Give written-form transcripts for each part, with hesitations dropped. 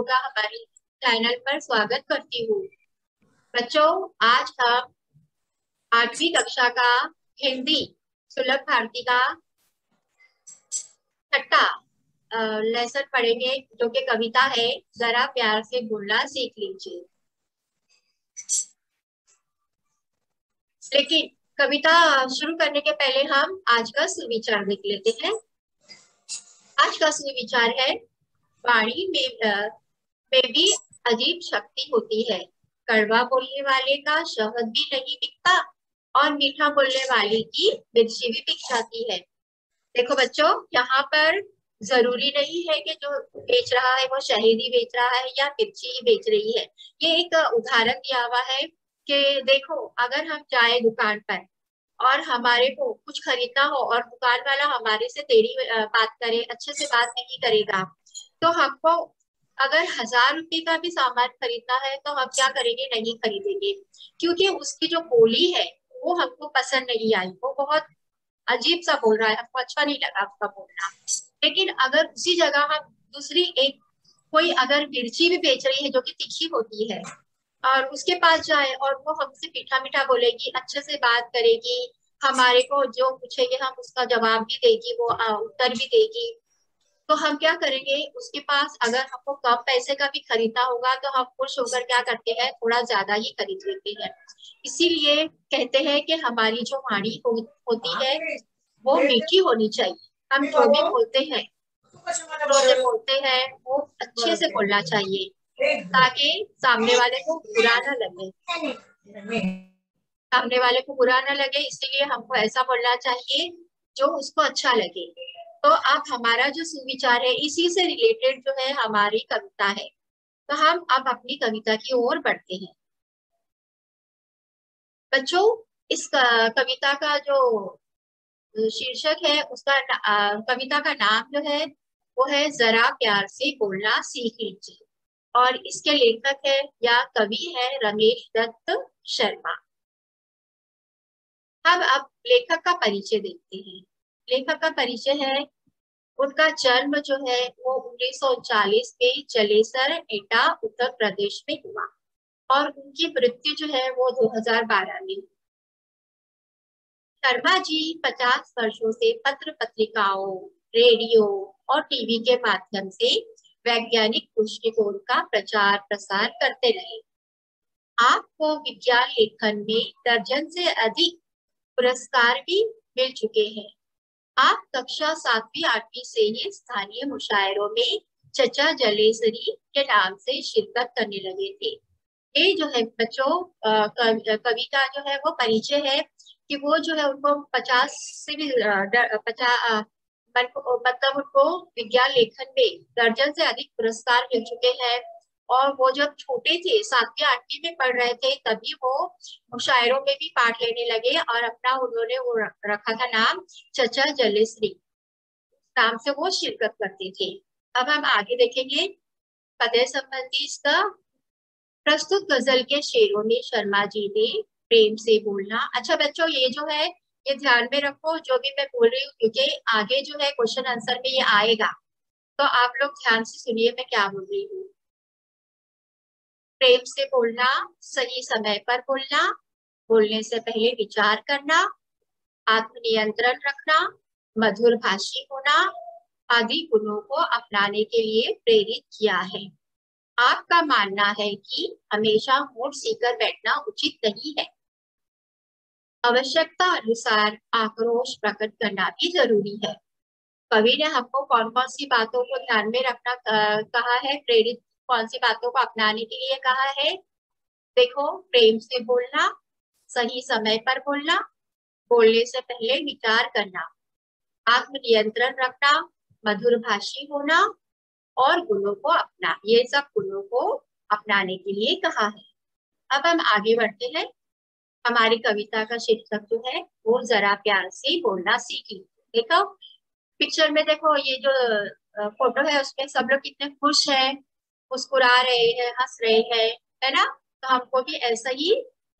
का हमारे चैनल पर स्वागत करती हूँ। बच्चों, आज हम 8वीं कक्षा का हिंदी सुलभ भारती का छठा लेसन पढ़ेंगे, जो कि कविता है। जरा प्यार से बोलना सीख लीजिए। लेकिन कविता शुरू करने के पहले हम आज का सुविचार देख लेते हैं। आज का सुविचार है, वाणी में भी अजीब शक्ति होती है। कड़वा बोलने वाले का शहद भी नहीं बिकता और मीठा बोलने वाले की मिर्ची भी बिक जाती है। देखो बच्चों, यहाँ पर जरूरी नहीं है कि जो बेच रहा है वो शहद ही बेच रहा है या मिर्ची ही बेच रही है। ये एक उदाहरण दिया हुआ है कि देखो, अगर हम जाए दुकान पर और हमारे को कुछ खरीदना हो और दुकान वाला हमारे से तेरी बात करे, अच्छे से बात नहीं करेगा, तो हमको अगर 1000 रुपए का भी सामान खरीदना है तो हम क्या करेंगे? नहीं खरीदेंगे, क्योंकि उसकी जो बोली है वो हमको पसंद नहीं आई। वो बहुत अजीब सा बोल रहा है, हमको अच्छा नहीं लगा उसका बोलना। लेकिन अगर उसी जगह हम दूसरी एक कोई अगर मिर्ची भी बेच रही है जो कि तीखी होती है, और उसके पास जाए और वो हमसे मीठा मीठा बोलेगी, अच्छे से बात करेगी, हमारे को जो पूछेंगे हम उसका जवाब भी देगी, वो उत्तर भी देगी, तो हम क्या करेंगे? उसके पास अगर हमको कम पैसे का भी खरीदना होगा तो हम खुश होकर क्या करते हैं? थोड़ा ज्यादा ही खरीद लेते हैं। इसीलिए कहते हैं कि हमारी जो वाणी होती है वो मीठी होनी चाहिए। हम जो भी बोलते हैं, जो से बोलते हैं, वो अच्छे से बोलना चाहिए, ताकि सामने वाले को बुरा ना लगे। सामने वाले को बुरा ना लगे, इसीलिए हमको ऐसा बोलना चाहिए जो उसको अच्छा लगे। तो अब हमारा जो सुविचार है, इसी से रिलेटेड जो है हमारी कविता है। तो हम अब अपनी कविता की ओर बढ़ते हैं। बच्चों, इस कविता का जो शीर्षक है, कविता का नाम जो है वो है जरा प्यार से बोलना सीख लीजिए। और इसके लेखक है या कवि है रमेश दत्त शर्मा। अब लेखक का परिचय देखते हैं। लेखक का परिचय है, उनका जन्म जो है वो 1939 में जलेसर, एटा, उत्तर प्रदेश में हुआ और उनकी मृत्यु जो है वो 2012 में। शर्मा जी 50 वर्षों से पत्र पत्रिकाओं, रेडियो और टीवी के माध्यम से वैज्ञानिक दृष्टिकोण का प्रचार प्रसार करते रहे। आपको विज्ञान लेखन में दर्जन से अधिक पुरस्कार भी मिल चुके हैं। आप कक्षा 7वीं 8वीं से ही स्थानीय मुशायरों में चचा जलेसरी के नाम से शिरकत करने लगे थे। ये जो है बच्चों, कवि का जो है वो परिचय है कि वो जो है उनको 50 से भी 50 मतलब उनको विज्ञान लेखन में दर्जन से अधिक पुरस्कार मिल चुके हैं। और वो जब छोटे थे, 7वीं 8वीं में पढ़ रहे थे, तभी वो मुशायरों में भी पार्ट लेने लगे और अपना उन्होंने वो रखा था नाम चचा जलेश्री। नाम से वो शिरकत करते थे। अब हम आगे देखेंगे पदे संबंधी इसका। प्रस्तुत गजल के शेरों में शर्मा जी ने प्रेम से बोलना। अच्छा बच्चों, ये जो है ये ध्यान में रखो जो भी मैं बोल रही हूँ, क्योंकि आगे जो है क्वेश्चन आंसर में ये आएगा, तो आप लोग ध्यान से सुनिए मैं क्या बोल रही हूँ। प्रेम से बोलना, सही समय पर बोलना, बोलने से पहले विचार करना, आत्मनियंत्रण रखना, मधुर भाषी होना आदि गुणों को अपनाने के लिए प्रेरित किया है। आपका मानना है कि हमेशा होठ सीकर बैठना उचित नहीं है। आवश्यकता अनुसार आक्रोश प्रकट करना भी जरूरी है। कवि ने हमको कौन कौन सी बातों को ध्यान में रखना कहा है, प्रेरित कौन सी बातों को अपनाने के लिए कहा है? देखो, प्रेम से बोलना, सही समय पर बोलना, बोलने से पहले विचार करना, आत्मनियंत्रण रखना, मधुर भाषी होना और गुणों को अपना, ये सब गुणों को अपनाने के लिए कहा है। अब हम आगे बढ़ते हैं। हमारी कविता का शीर्षक जो है वो जरा प्यार से बोलना सीख लीजिए। देखो पिक्चर में, देखो ये जो फोटो है उसमें सब लोग कितने खुश हैं, मुस्कुरा रहे हैं, हंस रहे हैं, है ना? तो हमको भी ऐसा ही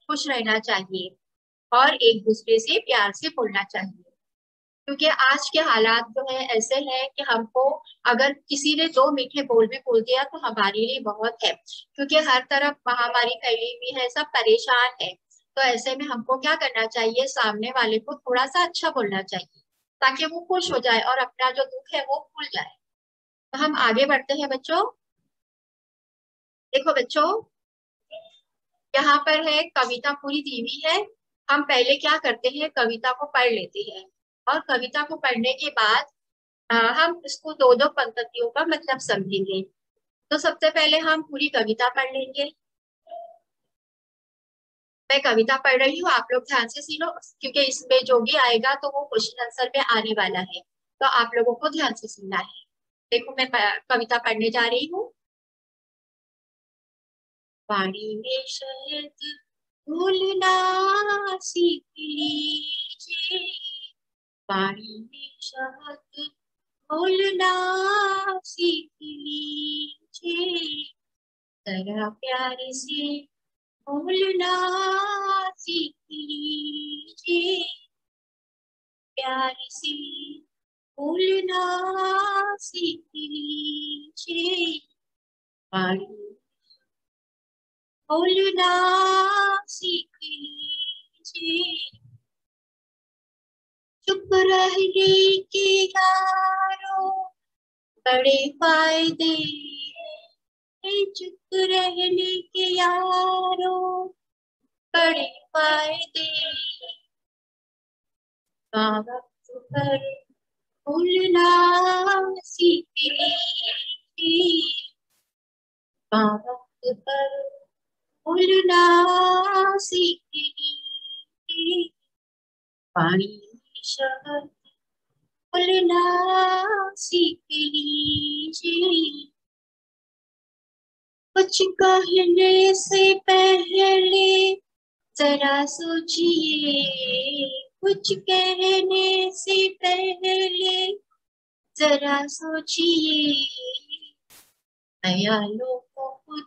खुश रहना चाहिए और एक दूसरे से प्यार से बोलना चाहिए। क्योंकि आज के हालात जो है ऐसे हैं कि हमको अगर किसी ने दो मीठे बोल भी बोल दिया तो हमारे लिए बहुत है, क्योंकि हर तरफ महामारी फैली हुई है, सब परेशान है। तो ऐसे में हमको क्या करना चाहिए, सामने वाले को थोड़ा सा अच्छा बोलना चाहिए ताकि वो खुश हो जाए और अपना जो दुख है वो भूल जाए। तो हम आगे बढ़ते हैं बच्चों। देखो बच्चों, यहाँ पर है कविता पूरी दी हुई है। हम पहले क्या करते हैं, कविता को पढ़ लेते हैं और कविता को पढ़ने के बाद हम इसको दो दो पंक्तियों का मतलब समझेंगे। तो सबसे पहले हम पूरी कविता पढ़ लेंगे। मैं कविता पढ़ रही हूँ, आप लोग ध्यान से सुनो, क्योंकि इसमें जो भी आएगा तो वो क्वेश्चन आंसर में आने वाला है, तो आप लोगों को ध्यान से सुनना है। देखो मैं कविता पढ़ने जा रही हूँ। पानी में शहद घोलना सीख लीजिए, पानी में शहद घोलना सीख लीजिए, जरा प्यार से घोलना सीख लीजिए, प्यार से घोलना सीख लीजिए, पानी घोलना सीख लीजिए, चुप रहने के यारों बड़े फायदे हैं, चुप रहने के यारों बड़े फायदे, वक्त पर भूलना सीख लीजिए, वक्त पर भूलना सीख लीजिए, पानी में शहद घोलना सीख लीजिए, कुछ कहने से पहले जरा सोचिए, कुछ कहने से पहले जरा सोचिए, ख्यालों को खुद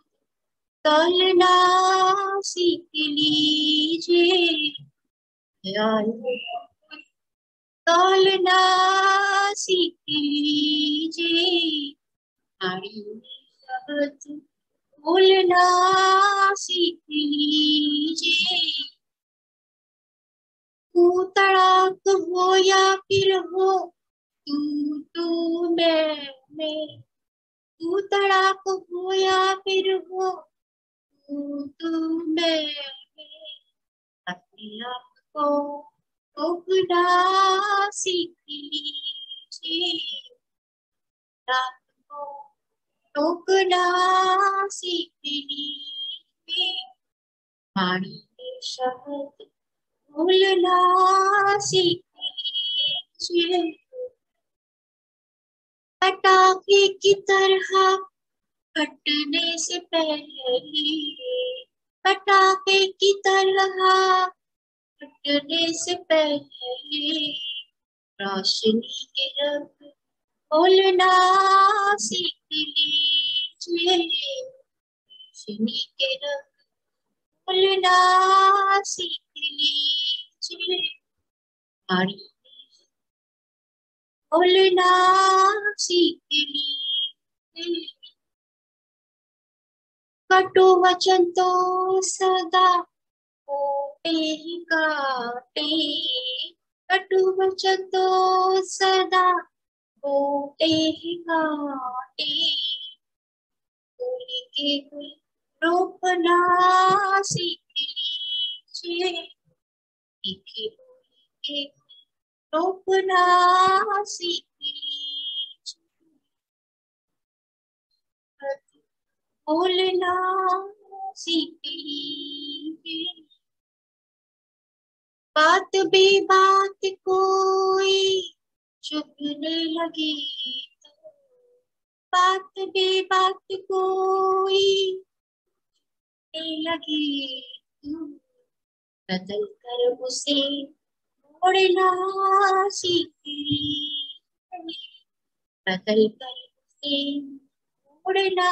तोलना सीख लीजिए, ख्यालों को खुद तोलना सीख लीजिए, पानी में शहद घोलना सीख लीजिए, तू तड़ाक हो या फिर हो तू मैं, तू तड़ाक हो या फिर हो तू मैं, अपने आप को रोकना सीख लीजिए, रात को रोकना सीख लीजिए, पानी में शहद घोलना सीख लीजिए, पटाखे की तरह फटने से पहले, पटाखे की तरह फटने से पहले रोशनी के रंग खोलना सीख लीजिए, रोशनी के रंग खोलना सीख लीजिए, पानी खोलना सीख लीजिए, कटु वचन तो सदा होते ही काटे, कटु वचन तो सदा होते ही काटे, बोली के गुल रोकना सीख लीजिए, तीखी बोली के गुल रोकना सीख लीजिए, बोलना सीख लीजिए, बात बेबात कोई चुभने लगी तो, बात बेबात कोई चुभने लगी तो, बदल कर उसे मोड़ना सीख लीजिए, बदल कर उसे मोड़ना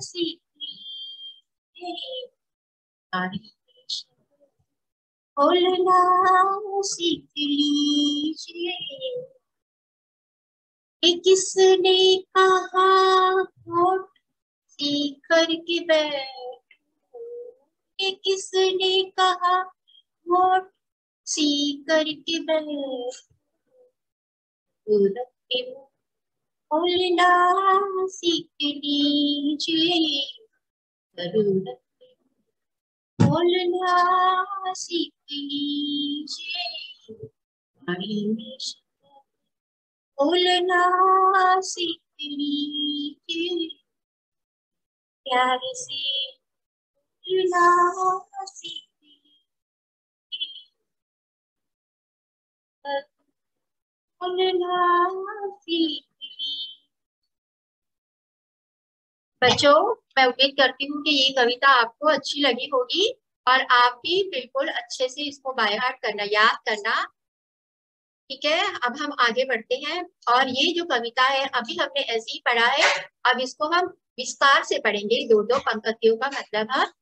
सीख लीजिए, पानी में शहद घोलना सीख लीजिए, ये किसने कहा होठ सीकर के बैठो, ये किसने कहा होठ सीकर के बैठो, सूरत के बोलना सीख लीजिए, जरूरत बोलना सीख लीजिए, पानी में बोलना सीख लीजिए, प्यार से बोलना सीख लीजिए, बोलना सीख लीजिए। बच्चों, मैं उम्मीद करती हूँ कि ये कविता आपको अच्छी लगी होगी और आप भी बिल्कुल अच्छे से इसको बाय हार्ट करना, याद करना। ठीक है, अब हम आगे बढ़ते हैं और ये जो कविता है अभी हमने ऐसे ही पढ़ा है, अब इसको हम विस्तार से पढ़ेंगे, दो दो पंक्तियों का मतलब हम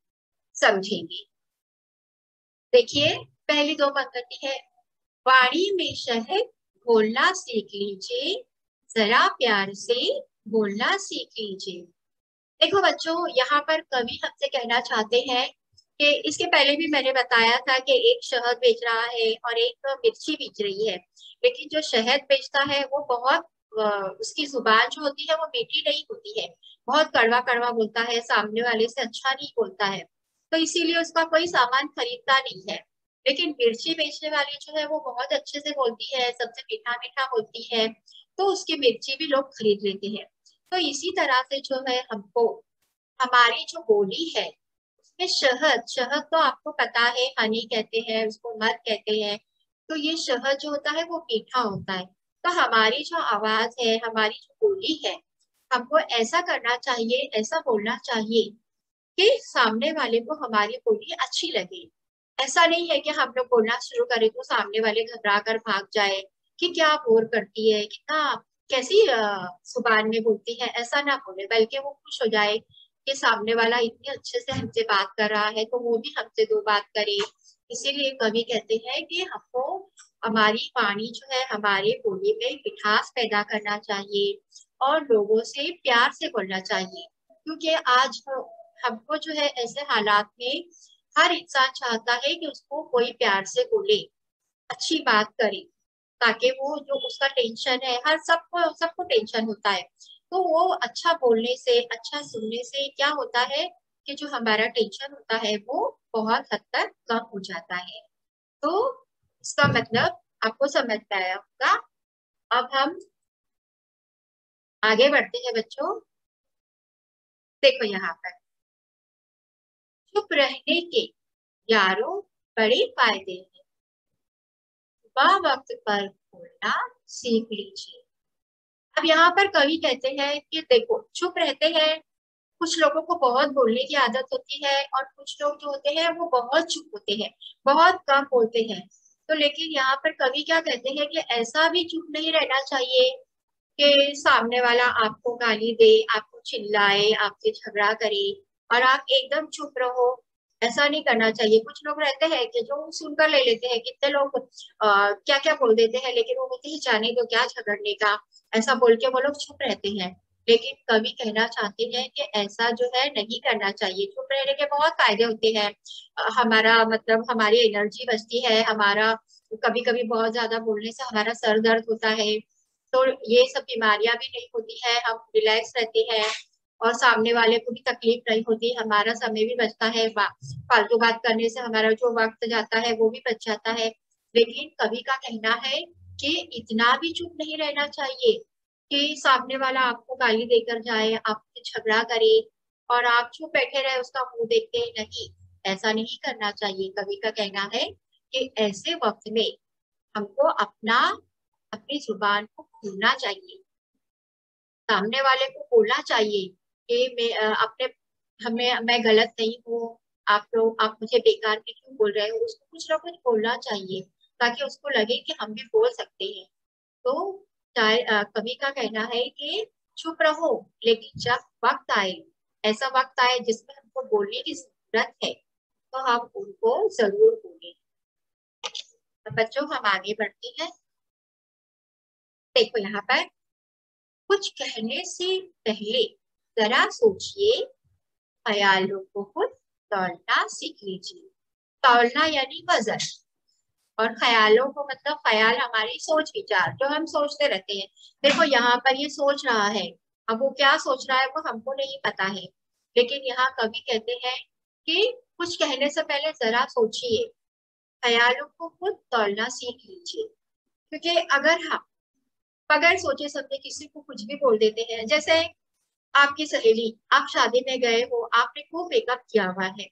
समझेंगे। देखिए, पहली दो पंक्ति है, वाणी में शहद घोलना सीख लीजिए, जरा प्यार से बोलना सीख लीजिए। देखो बच्चों, यहाँ पर कवि हमसे कहना चाहते हैं कि इसके पहले भी मैंने बताया था कि एक शहद बेच रहा है और एक मिर्ची बेच रही है, लेकिन जो शहद बेचता है वो बहुत उसकी जुबान जो होती है वो मीठी नहीं होती है, बहुत कड़वा कड़वा बोलता है, सामने वाले से अच्छा नहीं बोलता है, तो इसीलिए उसका कोई सामान खरीदता नहीं है। लेकिन मिर्ची बेचने वाली जो है वो बहुत अच्छे से बोलती है, सबसे मीठा मीठा बोलती है, तो उसकी मिर्ची भी लोग खरीद लेते हैं। तो इसी तरह से जो है हमको हमारी जो बोली है उसमें शहद, शहद तो आपको पता है हनी कहते हैं उसको, मध कहते हैं, तो ये शहद जो होता है वो मीठा होता है। तो हमारी जो आवाज है, हमारी जो बोली है, हमको ऐसा करना चाहिए, ऐसा बोलना चाहिए कि सामने वाले को हमारी बोली अच्छी लगे। ऐसा नहीं है कि हम लोग बोलना शुरू करें तो सामने वाले घबरा कर भाग जाए कि क्या बोर करती है, कितना कैसी जुबान में बोलती है, ऐसा ना बोले, बल्कि वो खुश हो जाए कि सामने वाला इतने अच्छे से हमसे बात कर रहा है तो वो भी हमसे दो बात करे। इसीलिए कवि कहते हैं कि हमको हमारी वाणी जो है, हमारे बोली में मिठास पैदा करना चाहिए और लोगों से प्यार से बोलना चाहिए, क्योंकि आज हमको जो है ऐसे हालात में हर इंसान चाहता है कि उसको कोई प्यार से बोले, अच्छी बात करे, ताकि वो जो उसका टेंशन है, हर सबको सबको टेंशन होता है, तो वो अच्छा बोलने से, अच्छा सुनने से क्या होता है कि जो हमारा टेंशन होता है वो बहुत हद तक कम हो जाता है। तो इसका मतलब आपको समझ में आया होगा। अब हम आगे बढ़ते हैं बच्चों। देखो यहाँ पर, चुप रहने के यारों बड़े फायदे हैं, वक्त पर बोलना सीख लीजिए। अब यहाँ पर कवि कहते हैं कि देखो, चुप रहते हैं, कुछ लोगों को बहुत बोलने की आदत होती है और कुछ लोग जो होते हैं वो बहुत चुप होते हैं, बहुत कम बोलते हैं। तो लेकिन यहाँ पर कवि क्या कहते हैं कि ऐसा भी चुप नहीं रहना चाहिए कि सामने वाला आपको गाली दे, आपको चिल्लाए, आपसे झगड़ा करे और आप एकदम चुप रहो, ऐसा नहीं करना चाहिए। कुछ लोग रहते हैं कि जो सुनकर ले लेते हैं, कितने लोग क्या क्या बोल देते हैं, लेकिन वो बोलते हैं जाने दो, क्या झगड़ने का, ऐसा बोल के वो लोग चुप रहते हैं। लेकिन कवि कहना चाहते हैं कि ऐसा जो है नहीं करना चाहिए, चुप रहने के बहुत फायदे होते हैं। हमारा मतलब हमारी एनर्जी बचती है, हमारा कभी कभी बहुत ज्यादा बोलने से हमारा सर दर्द होता है, तो ये सब बीमारियां भी नहीं होती है, हम रिलैक्स रहते हैं और सामने वाले को भी तकलीफ नहीं होती, हमारा समय भी बचता है, फालतू बात करने से हमारा जो वक्त जाता है वो भी बच जाता है। लेकिन कवि का कहना है कि इतना भी चुप नहीं रहना चाहिए कि सामने वाला आपको गाली देकर जाए, आपसे झगड़ा करे और आप चुप बैठे रहे उसका मुंह देखते ही नहीं, ऐसा नहीं करना चाहिए। कवि का कहना है कि ऐसे वक्त में हमको अपनी जुबान को खोलना चाहिए, सामने वाले को बोलना चाहिए कि अपने हमें मैं गलत नहीं हूँ, आप मुझे बेकार में क्यों बोल रहे हो, उसको कुछ ना कुछ बोलना चाहिए ताकि उसको लगे कि हम भी बोल सकते हैं। तो कवि का कहना है कि चुप रहो, लेकिन जब वक्त आए, ऐसा वक्त आए जिसमें हमको बोलने की जरूरत है, तो हम उनको जरूर बोलें। तो बच्चों, हम आगे बढ़ते हैं। देखो यहाँ पर, कुछ कहने से पहले जरा सोचिए, ख्यालों को खुद तौलना सीख लीजिए। तौलना यानी वजन, और ख्यालों को मतलब ख्याल हमारी सोच विचार जो हम सोचते रहते हैं। देखो यहाँ पर ये सोच रहा है, अब वो क्या सोच रहा है वो हमको नहीं पता है, लेकिन यहाँ कवि कहते हैं कि कुछ कहने से पहले जरा सोचिए, ख्यालों को खुद तौलना सीख लीजिए। क्योंकि अगर हम बगैर सोचे समझे किसी को कुछ भी बोल देते हैं, जैसे आपकी सहेली, आप शादी में गए हो, आपने खूब मेकअप किया हुआ है,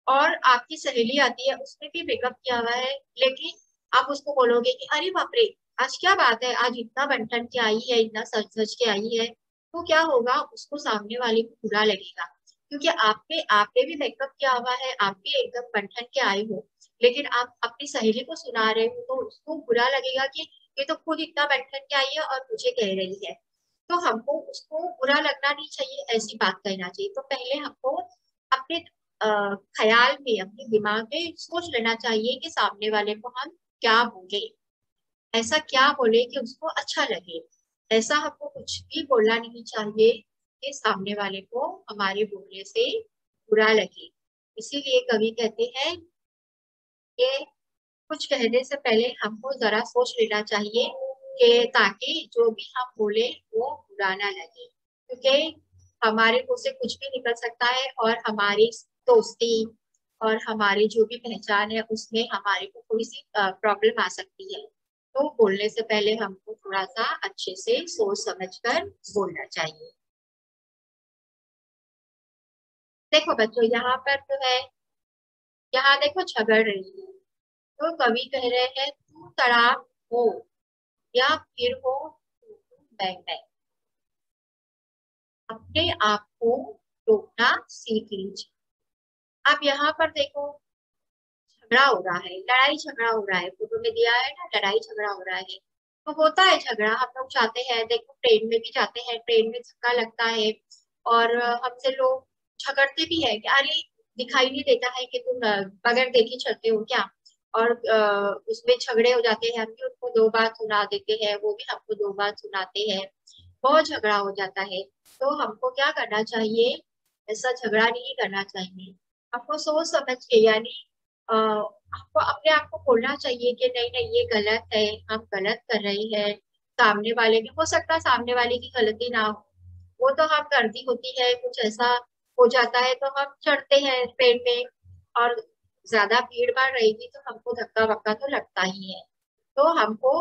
और आपकी सहेली आती है, उसने भी मेकअप किया हुआ है, लेकिन आप उसको बोलोगे कि अरे बाप रे, आज क्या बात है, आज इतना बनठन के आई है, इतना सज सज के आई है, तो क्या होगा, उसको सामने वाले को बुरा लगेगा। क्योंकि आपने भी मेकअप किया हुआ है, आप भी एकदम बनठन के आए हो, लेकिन आप अपनी सहेली को सुना रहे हो, तो उसको बुरा लगेगा कि ये तो खुद इतना बनठन के आई है और मुझे कह रही है। तो हमको उसको बुरा लगना नहीं चाहिए, ऐसी बात कहना चाहिए। तो पहले हमको अपने ख्याल में, अपने दिमाग में सोच लेना चाहिए कि सामने वाले को हम क्या बोले, ऐसा क्या बोले कि उसको अच्छा लगे। ऐसा हमको कुछ भी बोलना नहीं चाहिए कि सामने वाले को हमारे बोलने से बुरा लगे। इसीलिए कवि कहते हैं कि कुछ कहने से पहले हमको जरा सोच लेना चाहिए, कि ताकि जो भी हम बोले वो बुरा ना लगे। क्योंकि हमारे मुंह से कुछ भी निकल सकता है, और हमारी दोस्ती और हमारी जो भी पहचान है उसमें हमारे को थोड़ी सी प्रॉब्लम आ सकती है। तो बोलने से पहले हमको थोड़ा सा अच्छे से सोच समझ कर बोलना चाहिए। देखो बच्चों, यहाँ पर जो है, यहाँ देखो झगड़ रही है, तो कवि कह रहे हैं, तू तड़ाक हो या फिर हो बैंग बैंग, अपने आप को रोकना सीख लीजिए। अब यहाँ पर देखो, झगड़ा हो रहा है, लड़ाई झगड़ा हो रहा है, फोटो में दिया है ना, लड़ाई झगड़ा हो रहा है। तो होता है झगड़ा, हम लोग जाते हैं, देखो ट्रेन में भी जाते हैं, ट्रेन में धक्का लगता है, और हमसे लोग झगड़ते भी है कि अरे, दिखाई नहीं देता है कि तुम बगैर देखे चलते हो क्या। और उसमें झगड़े हो जाते हैं, हम भी उनको दो बात सुना देते हैं, वो भी हमको दो बात सुनाते हैं, बहुत झगड़ा हो जाता है। तो हमको क्या करना चाहिए, ऐसा झगड़ा नहीं करना चाहिए। हमको सोच समझ के, यानी आपको अपने आप को बोलना चाहिए कि नहीं नहीं, ये गलत है, हम गलत कर रहे हैं। सामने वाले भी हो सकता है, सामने वाले की गलती ना हो, वो तो हम गलती होती है, कुछ ऐसा हो जाता है तो हम चढ़ते हैं ट्रेन में, और ज्यादा भीड़ भाड़ रहेगी तो हमको धक्का वक्का तो लगता ही है। तो हमको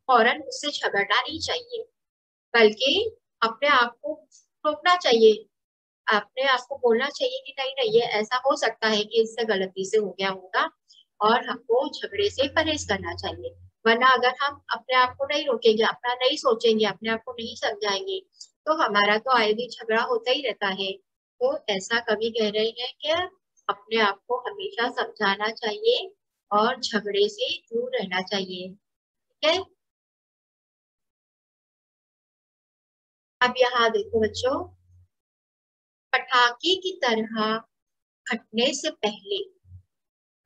फौरन उससे झगड़ना नहीं चाहिए, बल्कि अपने आप को रोकना चाहिए, अपने आप को बोलना चाहिए कि नहीं नहीं, ये ऐसा हो सकता है कि इससे गलती से हो गया होगा, और हमको झगड़े से परहेज करना चाहिए। वरना अगर हम अपने आप को नहीं रोकेंगे, अपना नहीं सोचेंगे, अपने आप को नहीं समझाएंगे, तो हमारा तो आए दिन झगड़ा होता ही रहता है। तो ऐसा कवि कह रहे हैं कि अपने आप को हमेशा समझाना चाहिए, और झगड़े से दूर रहना चाहिए। ठीक है। अब यहाँ देखो बच्चों, पटाखे की तरह फटने से पहले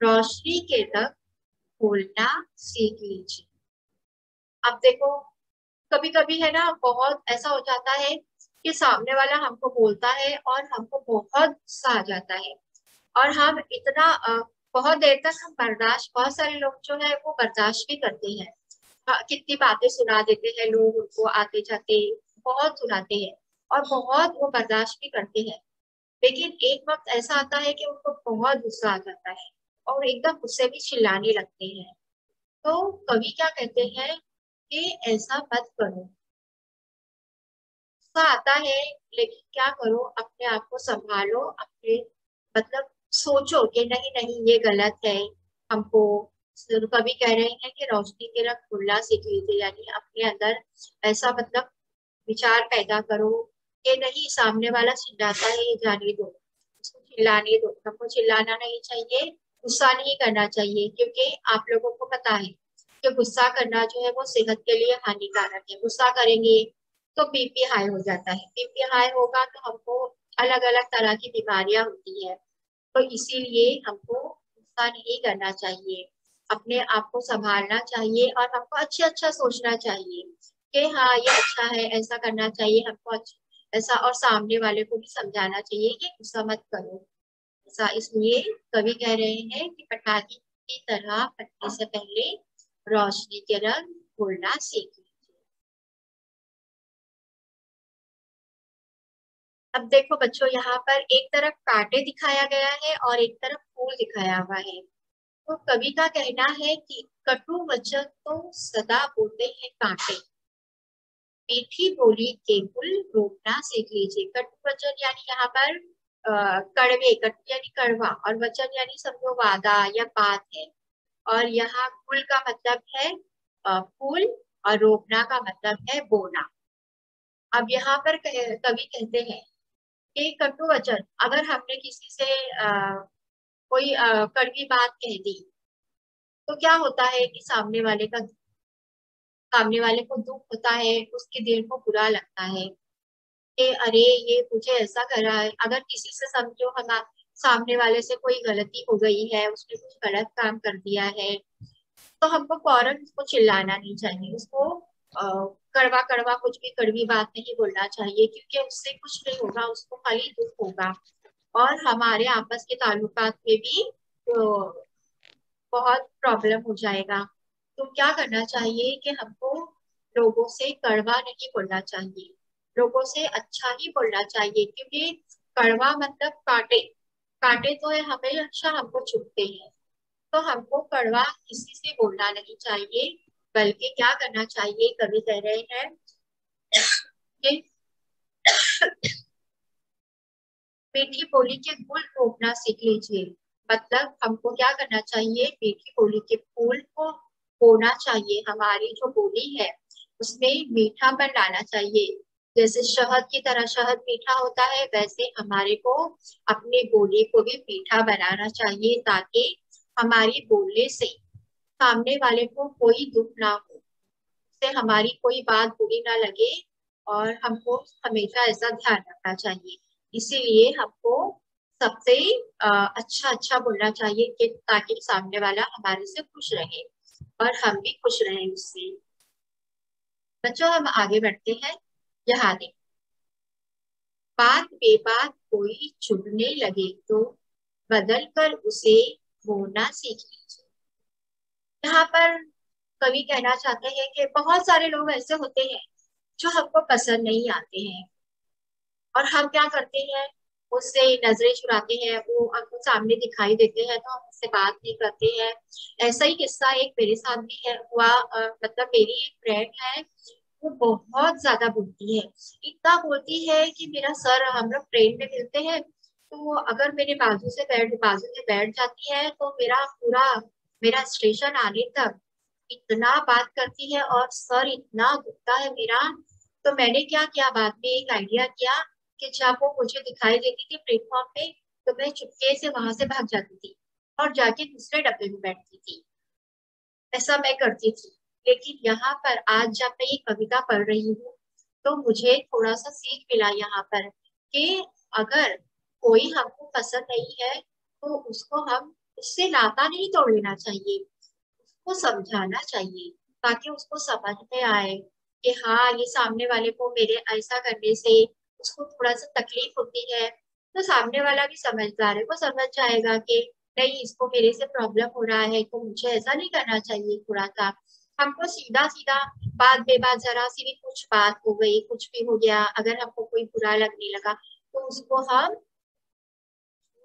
रोशनी के तक खोलना सीख लीजिए। अब देखो, कभी कभी है ना, बहुत ऐसा हो जाता है कि सामने वाला हमको बोलता है और हमको बहुत गुस्सा आ जाता है, और हम इतना बहुत देर तक हम बर्दाश्त, बहुत सारे लोग जो है वो बर्दाश्त भी करते हैं। कितनी बातें सुना देते हैं लोग उनको, आते जाते बहुत सुनाते हैं, और बहुत वो बर्दाश्त भी करते हैं। लेकिन एक वक्त ऐसा आता है कि उनको बहुत गुस्सा आ जाता है, और एकदम गुस्से में चिल्लाने लगते हैं। तो कवि क्या कहते हैं कि ऐसा मत करो। गुस्सा आता है, लेकिन क्या करो, अपने आप को संभालो, अपने मतलब सोचो कि नहीं नहीं, ये गलत है। हमको कवि कह रहे हैं कि रोशनी की तरफ खुलना सीख लीजिए, यानी अपने अंदर ऐसा मतलब विचार पैदा करो कि नहीं, सामने वाला चिल्लाता है, ये जाने दो, उसको चिल्लाने दो। हमको चिल्लाना नहीं चाहिए, गुस्सा नहीं करना चाहिए, क्योंकि आप लोगों को पता है कि गुस्सा करना जो है वो सेहत के लिए हानिकारक है। गुस्सा करेंगे तो बीपी हाई हो जाता है, बीपी हाई होगा तो हमको अलग अलग तरह की बीमारियां होती है। तो इसीलिए हमको गुस्सा नहीं करना चाहिए, अपने आप को संभालना चाहिए, और हमको अच्छा अच्छा सोचना चाहिए कि हाँ ये अच्छा है, ऐसा करना चाहिए हमको, अच्छा ऐसा, और सामने वाले को भी समझाना चाहिए कि गुस्सा मत करो ऐसा। इसलिए कवि कह रहे हैं कि पटाखे की तरह फटने से पहले रोशनी के रंग घोलना सीख लीजिए। अब देखो बच्चों, यहाँ पर एक तरफ कांटे दिखाया गया है और एक तरफ फूल दिखाया हुआ है। तो कवि का कहना है कि कटु वचन तो सदा बोलते हैं कांटे, मीठी बोली के गुल रोकना सीख लीजिए। कटु वचन यानी यहाँ पर कड़वे, कटु यानी कड़वा, और वचन यानी समझो वादा या बात है। और यहाँ गुल का मतलब है फूल, और रोकना का मतलब है बोना। अब यहाँ पर कवि कहते हैं कि कटु वचन, अगर हमने किसी से कोई कड़वी बात कह दी, तो क्या होता है कि सामने वाले को दुख होता है, उसके दिल को बुरा लगता है कि अरे ये मुझे ऐसा कर रहा है। अगर किसी से समझो हम सामने वाले से कोई गलती हो गई है, उसने कुछ गलत काम कर दिया है, तो हमको फौरन उसको चिल्लाना नहीं चाहिए, उसको कड़वा कड़वा कुछ भी कड़वी बात नहीं बोलना चाहिए, क्योंकि उससे कुछ नहीं होगा, उसको खाली दुख होगा और हमारे आपस के ताल्लुकात में भी बहुत प्रॉब्लम हो जाएगा। तो क्या करना चाहिए कि हमको लोगों से कड़वा नहीं बोलना चाहिए, लोगों से अच्छा ही बोलना चाहिए, क्योंकि कड़वा मतलब कांटे, कांटे तो है हमेशा हमको चुभते हैं। तो हमको कड़वा किसी से बोलना नहीं चाहिए, बल्कि क्या करना चाहिए, कवि कह रहे हैं कि मीठी बोली के गुल रोपना सीख लीजिए। मतलब हमको क्या करना चाहिए, मीठी बोली के फूल को बोना चाहिए। हमारी जो बोली है उसमें मीठापन लाना चाहिए। जैसे शहद की तरह, शहद मीठा होता है, वैसे हमारे को अपने बोली को भी मीठा बनाना चाहिए, ताकि हमारी बोलने से सामने वाले को कोई दुख ना हो, से हमारी कोई बात बुरी ना लगे। और हमको हमेशा ऐसा ध्यान रखना चाहिए। इसीलिए हमको सबसे अच्छा अच्छा बोलना चाहिए, कि ताकि सामने वाला हमारे से खुश रहे और हम भी खुश रहें उससे। बच्चों हम आगे बढ़ते हैं। यहाँ देखो, बात बेबात कोई चुभने लगे तो बदल कर उसे बोलना सीख लीजिए। यहाँ पर कवि कहना चाहते हैं कि बहुत सारे लोग ऐसे होते हैं जो हमको पसंद नहीं आते हैं, और हम क्या करते हैं, उससे नजरें चुराते हैं, वो हमको सामने दिखाई देते हैं तो हम उससे बात नहीं करते हैं। ऐसा ही किस्सा एक मेरे साथ भी है हुआ। मतलब मेरी एक फ्रेंड है, वो बहुत ज्यादा बोलती है, इतना बोलती है कि मेरा सर, हम लोग ट्रेन में मिलते हैं तो अगर मेरे बाजू में बैठ जाती है तो मेरा स्टेशन आने तक इतना बात करती है और सर इतना दुखता है मेरा। तो मैंने क्या किया, बाद में एक आइडिया किया कि जब वो मुझे दिखाई देती थी प्लेटफॉर्म पे, तो मैं चुपके से वहां से भाग जाती थी और जाके दूसरे डब्बे में बैठती थी। ऐसा मैं करती थी। लेकिन यहाँ पर आज जब मैं ये कविता पढ़ रही हूँ, तो मुझे थोड़ा सा सीख मिला यहाँ पर कि अगर कोई हमको पसंद नहीं है तो उससे नाता नहीं तोड़ लेना चाहिए, उसको समझाना चाहिए, ताकि उसको समझ में आए कि हाँ ये सामने वाले को मेरे ऐसा करने से उसको थोड़ा सा तकलीफ होती है। तो सामने वाला भी समझदार है, वो समझ जाएगा कि नहीं, इसको मेरे से प्रॉब्लम हो रहा है, तो मुझे ऐसा नहीं करना चाहिए थोड़ा सा। हमको सीधा सीधा बात बेबात, जरा सी भी कुछ बात हो गई, कुछ भी हो गया, अगर हमको कोई बुरा लगने लगा, तो उसको हम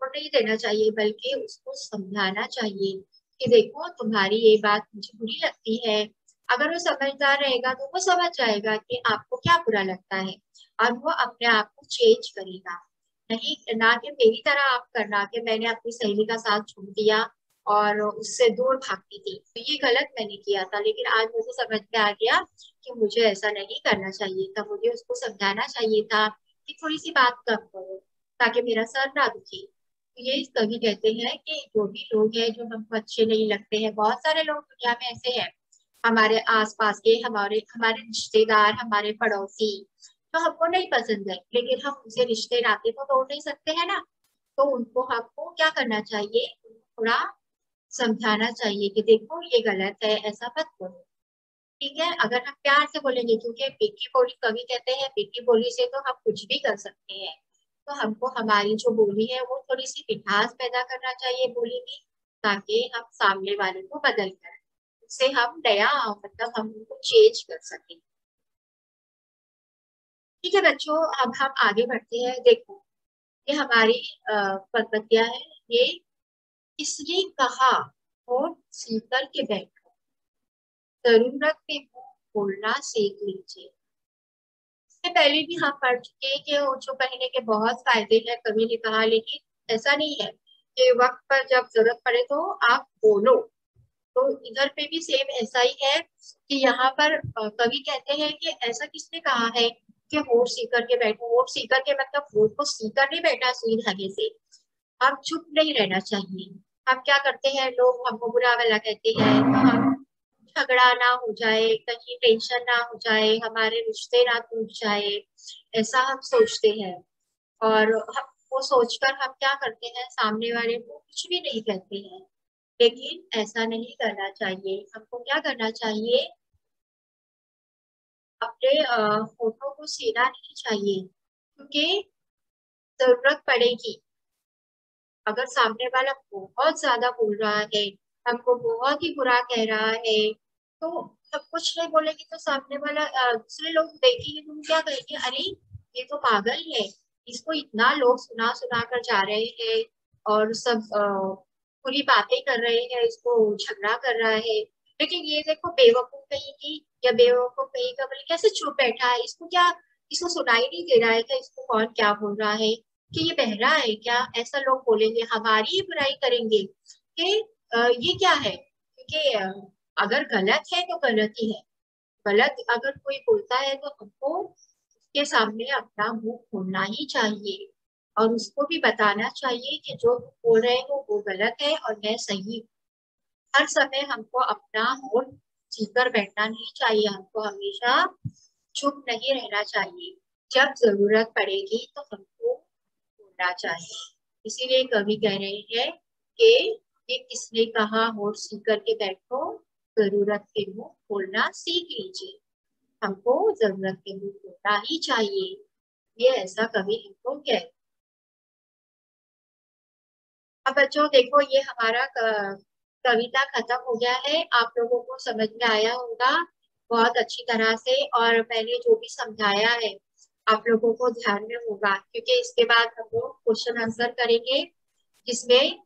छोड़ नहीं देना चाहिए, बल्कि उसको समझाना चाहिए कि देखो तुम्हारी ये बात मुझे बुरी लगती है। अगर वो समझदार रहेगा तो वो समझ जाएगा कि आपको क्या बुरा लगता है, और वो अपने आप को चेंज करेगा। नहीं, ना कि मेरी तरह आप करना कि मैंने अपनी सहेली का साथ छोड़ दिया और उससे दूर भागती थी, तो ये गलत मैंने किया था। लेकिन आज मुझे समझ में आ गया कि मुझे ऐसा नहीं करना चाहिए था, मुझे उसको समझाना चाहिए था कि थोड़ी सी बात कम करो, ताकि मेरा सर ना दुखे। तो ये कवि कहते हैं कि जो भी लोग हैं जो हमको अच्छे नहीं लगते हैं, बहुत सारे लोग दुनिया में ऐसे हैं, हमारे आसपास के, हमारे हमारे रिश्तेदार, हमारे पड़ोसी, जो हमको नहीं पसंद है, लेकिन हम उनसे रिश्ते नाते तो तोड़ नहीं सकते हैं ना। तो उनको हमको क्या करना चाहिए, उनको थोड़ा समझाना चाहिए कि देखो ये गलत है, ऐसा मत करो। ठीक है, अगर हम प्यार से बोलेंगे, क्योंकि मीठी बोली कवि कहते हैं मीठी बोली से तो हम कुछ भी कर सकते हैं, तो हमको हमारी जो बोली है वो थोड़ी सी मिठास पैदा करना चाहिए बोली में, ताकि हम सामने वाले को बदल कर उससे हम नया मतलब हम उनको चेंज कर सकें। ठीक है बच्चों, अब हम आगे बढ़ते हैं। देखो ये हमारी पद्धतियां है। ये किसने कहा और सीकर के बैठो, जरूरत पे मुंह खोलना सीख लीजिए। इससे पहले भी हम पढ़ चुके हैं कि ओछो पहनने के बहुत फायदे हैं, कवि ने कहा, लेकिन ऐसा नहीं है कि वक्त पर जब जरूरत पड़े तो आप बोलो। तो इधर पे भी सेम ऐसा ही है कि यहाँ पर कवि कहते हैं कि ऐसा किसने कहा है कि होठ सीकर के बैठो। होठ सीकर के मतलब होठ को सीकर नहीं बैठा सुई धागे से। हम चुप नहीं रहना चाहिए। हम क्या करते हैं, लोग हमको बुरा भला कहते हैं तो हम झगड़ा ना हो जाए, कहीं टेंशन ना हो जाए, हमारे रिश्ते ना टूट जाए, ऐसा हम सोचते हैं। और हम वो सोचकर हम क्या करते हैं, सामने वाले को कुछ भी नहीं कहते हैं। लेकिन ऐसा नहीं करना चाहिए। हमको क्या करना चाहिए, अपने होठों को सीना नहीं चाहिए, क्योंकि जरूरत पड़ेगी। अगर सामने वाला बहुत ज्यादा बोल रहा है, हमको बहुत ही बुरा कह रहा है, तो सब कुछ नहीं बोलेगी तो सामने वाला दूसरे लोग देखेंगे तो क्या कहेंगे, अरे ये तो पागल है, इसको इतना लोग सुना सुना कर जा रहे हैं और सब पूरी बातें कर रहे हैं, इसको झगड़ा कर रहा है। लेकिन ये देखो बेवकूफ कहीं की, या बेवकूफ कहीं का, बोले कैसे चुप बैठा है, इसको क्या, इसको सुनाई नहीं दे रहा है क्या, इसको कौन क्या बोल रहा है, कि ये बहरा है क्या, ऐसा लोग बोलेंगे, हमारी ही बुराई करेंगे कि ये क्या है। क्योंकि अगर गलत है तो गलत ही है। गलत अगर कोई बोलता है तो हमको उसके सामने अपना मुंह खोलना ही चाहिए, और उसको भी बताना चाहिए कि जो तुम बोल रहे हो वो गलत है और मैं सही हूँ। हर समय हमको अपना होठ सीकर बैठना नहीं चाहिए, हमको हमेशा चुप नहीं रहना चाहिए। जब जरूरत पड़ेगी तो हमको बोलना चाहिए। इसीलिए कवि कह रहे हैं कि ये किसने कहा होठ सीकर के बैठो, जरूरत के मुंह खोलना सीख लीजिए। हमको जरूरत के मुंह खोलना ही चाहिए, ये ऐसा कवि हमको कह। अब बच्चों देखो ये हमारा कविता खत्म हो गया है, आप लोगों को समझ में आया होगा बहुत अच्छी तरह से, और मैंने जो भी समझाया है आप लोगों को ध्यान में होगा, क्योंकि इसके बाद हम लोग क्वेश्चन आंसर करेंगे, जिसमें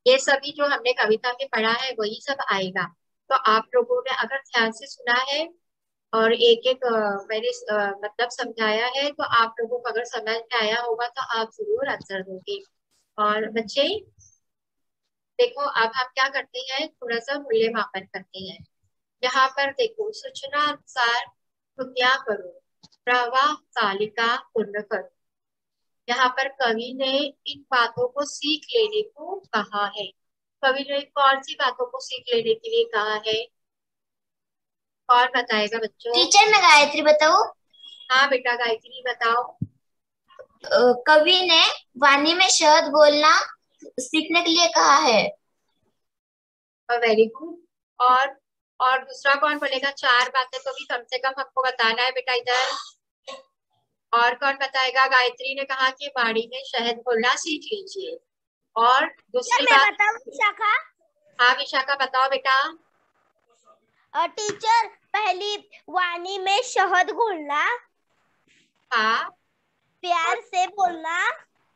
ये सभी जो हमने कविता में पढ़ा है वही सब आएगा। तो आप लोगों ने अगर ध्यान से सुना है और एक एक मैंने मतलब समझाया है, तो आप लोगों को अगर समझ में आया होगा तो आप जरूर आंसर दोगे। और बच्चे देखो अब हम क्या करते हैं, थोड़ा सा मूल्यमापन करते हैं। यहाँ पर देखो, सूचना अनुसार कृपया करो, प्रवाह तालिका पूर्ण करो। यहाँ पर कवि ने इन बातों को सीख लेने को कहा है। कवि ने कौन सी बातों को सीख लेने के लिए कहा है, कौन बताएगा बच्चों? टीचर मैं गायत्री बताऊं। हाँ बेटा गायत्री बताओ। कवि ने वाणी में शहद बोलना सीखने के लिए कहा है। Very good. और दूसरा कौन बोलेगा, चार बातें तो भी कम से कम हमको बताना है बेटा इधर। और कौन बताएगा? गायत्री ने कहा कि वाणी में शहद बोलना सीख लीजिए। और टीचर दूसरी मैं बात? बताऊं विशाखा। हाँ विशाखा बताओ बेटा। टीचर पहली वाणी में शहद घोलना, हाँ। और प्यार से बोलना।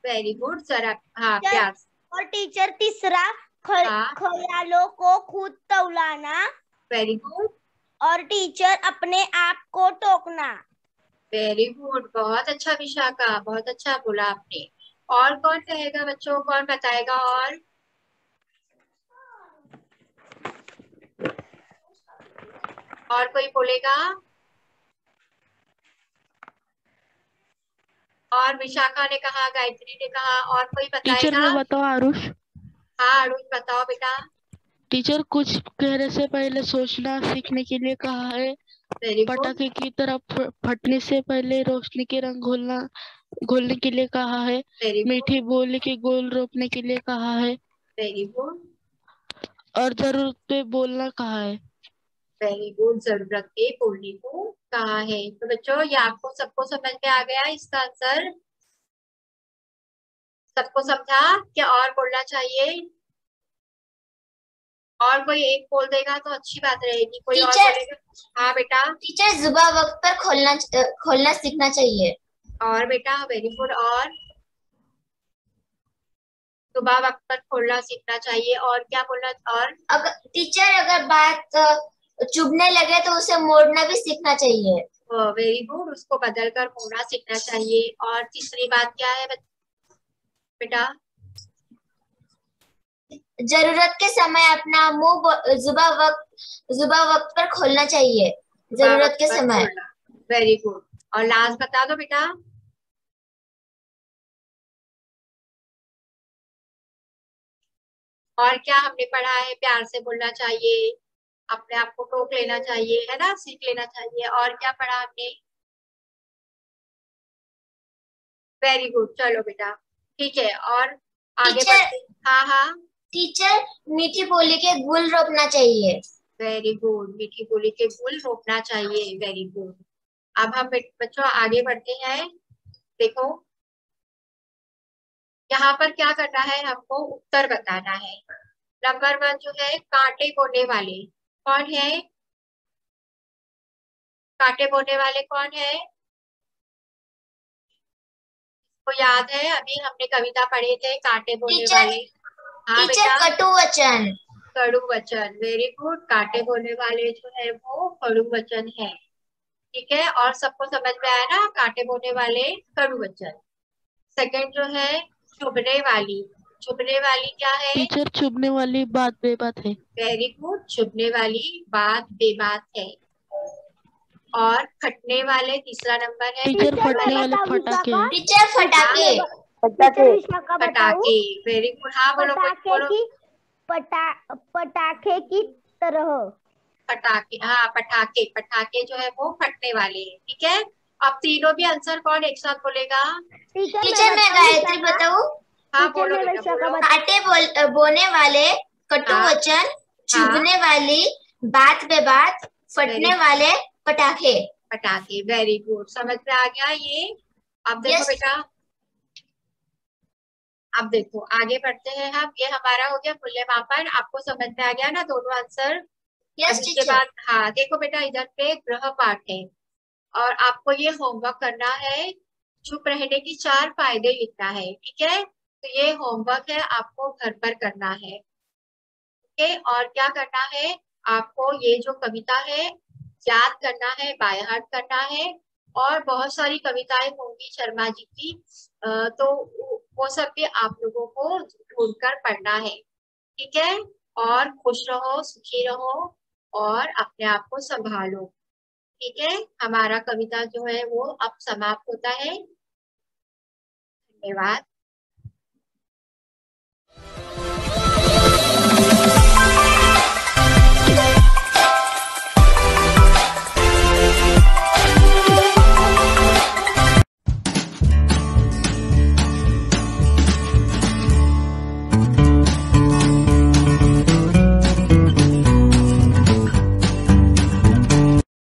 वेरी गुड, जरा हाँ टीचर प्यार। और टीचर तीसरा हाँ ख्यालों को खुद तौलाना। Very good. और टीचर अपने आप को टोकना। वेरी गुड, बहुत अच्छा विशाखा, बहुत अच्छा बोला आपने। और कौन कहेगा बच्चों, कौन बताएगा? और कोई बोलेगा? और विशाखा ने कहा, गायत्री ने कहा, और कोई टीचर बताएगा? मैं बताओ आरुष। हाँ अरुण बताओ बेटा। टीचर कुछ कहने से पहले सोचना सीखने के लिए कहा है। Very good. पटाखे की तरह फटने से पहले रोशनी के रंग घोलने के लिए कहा है। Very good. मीठी बोली के गोल रोपने के लिए कहा है। Very good. और जरूरत पे बोलना कहा है। वेरी गुड, जरूरत के बोलने को कहा है। तो बच्चों ये आपको सबको समझ में आ गया इसका आंसर? सबको समझा क्या और बोलना चाहिए? और कोई एक बोल देगा तो अच्छी बात रहेगी, कोई और टीचर बोलेगा? हाँ बेटा। टीचर सुबह वक्त पर खोलना सीखना चाहिए। और बेटा वेरी गुड। और सुबह वक्त पर खोलना सीखना चाहिए। और क्या बोलना? और अगर टीचर अगर बात चुभने लगे तो उसे मोड़ना भी सीखना चाहिए। वेरी गुड, उसको बदल कर मोड़ना सीखना चाहिए। और तीसरी बात क्या है बेटा? जरूरत के समय अपना मुंह जुबा वक्त पर खोलना चाहिए। सुबह जरूरत वक्त के पर समय। खोलना। Very good. और लास्ट बता दो बेटा। और क्या हमने पढ़ा है? प्यार से बोलना चाहिए, अपने आप को टोक लेना चाहिए, है ना, सीख लेना चाहिए। और क्या पढ़ा हमने? वेरी गुड, चलो बेटा ठीक है। और आगे टीचर बढ़ते। हाँ हाँ। टीचर मीठी बोली के गुल रोपना चाहिए। वेरी गुड, मीठी बोली के गुल रोपना चाहिए। Very good. अब हम बच्चों आगे बढ़ते हैं। देखो यहाँ पर क्या करना है, हमको उत्तर बताना है। नंबर 1 जो है, कांटे बोने वाले कौन है? कांटे बोने वाले कौन है? को याद है? अभी हमने कविता पढ़े थे कांटे बोने टीचर वाले। हाँ टीचर बेटा। कटु वचन। कड़ू वचन। वेरी गुड, कांटे बोने वाले जो है वो कड़ू वचन है। ठीक है, और सबको समझ में आया ना, कांटे बोने वाले कड़ू वचन। सेकंड जो है, चुभने वाली। चुभने वाली क्या है? टीचर चुभने वाली बात बेबात है। वेरी गुड, चुभने वाली बात बेबात है। और फटने वाले तीसरा नंबर है। टीचर टीचर मैं फटने वाले बताऊं फटाके विशाखा? हैं। टीचर फटाके। टीचर विशाखा बताऊं? पटाखे। वेरी गुड, हाँ बोलो पटाखे बोलो। की पटाखे की तरह। पटाखे, हाँ पटाखे। पटाखे जो है वो फटने वाले हैं। ठीक है, अब तीनों भी आंसर कौन एक साथ बोलेगा? टीचर मैं गायत्री बताऊं? हाँ टीचर बोलो मैं बेटा विशाखा बोलो। कांटे बोने वाले कटु हाँ वचन, हाँ। चुभने वाली बात बेबात, फटने वाले पटाखे। पटाखे। वेरी गुड, समझ में आ गया ये? अब देखो यस बेटा, अब देखो आगे बढ़ते हैं हम। ये हमारा हो गया मूल्यमापन, आपको समझ में आ गया ना दोनों आंसर? अब यस इसके टीचर। बाद हाँ देखो बेटा, इधर पे गृह पाठ है और आपको ये होमवर्क करना है। चुप रहने की 4 फायदे लिखना है। ठीक है, तो ये होमवर्क है, आपको घर पर करना है। ओके, और क्या करना है? आपको ये जो कविता है याद करना है, बाय हार्ट करना है। और बहुत सारी कविताएं होंगी शर्मा जी की, तो वो सब भी आप लोगों को ढूंढकर पढ़ना है। ठीक है, और खुश रहो, सुखी रहो और अपने आप को संभालो। ठीक है, हमारा कविता जो है वो अब समाप्त होता है। धन्यवाद।